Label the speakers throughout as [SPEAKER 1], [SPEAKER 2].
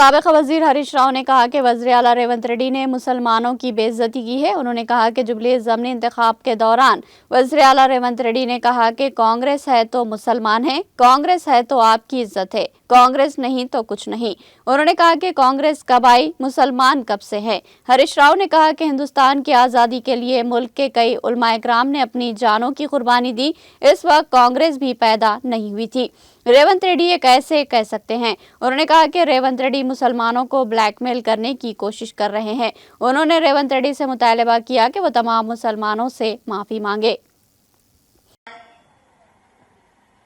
[SPEAKER 1] साबिक वजीर हरीश राव ने कहा कि वज़ीर आला रेवंत रेड्डी ने मुसलमानों की बेइज्जती की है। उन्होंने कहा कि जुबली ज़मनी इंतखाब के दौरान वज़ीर आला रेवंत रेड्डी ने कहा कि कांग्रेस है तो मुसलमान है, कांग्रेस है तो आपकी इज्जत है, कांग्रेस नहीं तो कुछ नहीं। उन्होंने कहा कि कांग्रेस कब आई, मुसलमान कब से है। हरीश राव ने कहा कि हिंदुस्तान की आज़ादी के लिए मुल्क के कई उलमा इकराम ने अपनी जानों की कुर्बानी दी। इस वक्त कांग्रेस भी पैदा नहीं हुई थी। रेवंत रेड्डी ये कैसे कह सकते हैं। उन्होंने कहा कि रेवंत रेड्डी मुसलमानों को ब्लैकमेल करने की कोशिश कर रहे हैं। उन्होंने रेवंत रेड्डी से मुतालबा किया कि वो तमाम मुसलमानों से माफी मांगे।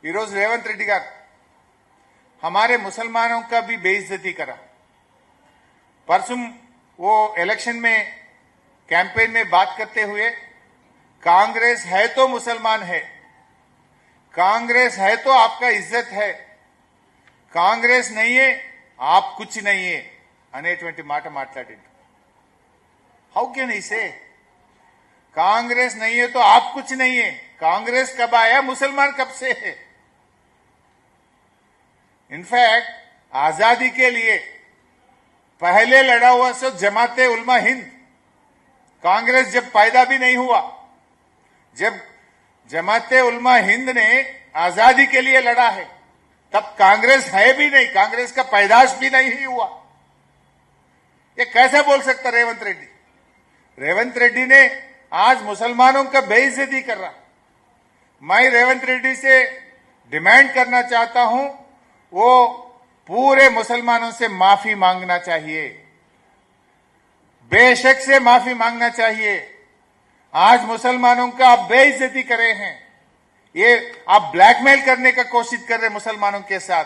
[SPEAKER 2] रेवंत रेड्डी गारू हमारे मुसलमानों का भी बेइज्जती करा। परसों वो इलेक्शन में कैंपेन में बात करते हुए कांग्रेस है तो मुसलमान है, कांग्रेस है तो आपका इज्जत है, కాంగ్రెస్ नहीं है आप कुछ नहीं है అనేటువంటి మాట మాట్లాడిండు। हाउ कैन ही से कांग्रेस नहीं है तो आप कुछ नहीं है, कांग्रेस कब आया, मुसलमान कब से है। इनफैक्ट आजादी के लिए पहले लड़ा हुआ सब जमाते उलमा हिंद, कांग्रेस जब पैदा भी नहीं हुआ, जब जमाते उलमा हिंद ने आजादी के लिए लड़ा है तब कांग्रेस है भी नहीं, कांग्रेस का पैदाश भी नहीं हुआ। ये कैसे बोल सकता रेवंत रेड्डी। रेवंत रेड्डी ने आज मुसलमानों का बेइज्जती कर रहा। मैं रेवंत रेड्डी से डिमांड करना चाहता हूं वो पूरे मुसलमानों से माफी मांगना चाहिए, बेशक से माफी मांगना चाहिए। आज मुसलमानों का आप बेइज्जती करे हैं, ये आप ब्लैकमेल करने का कोशिश कर रहे मुसलमानों के साथ।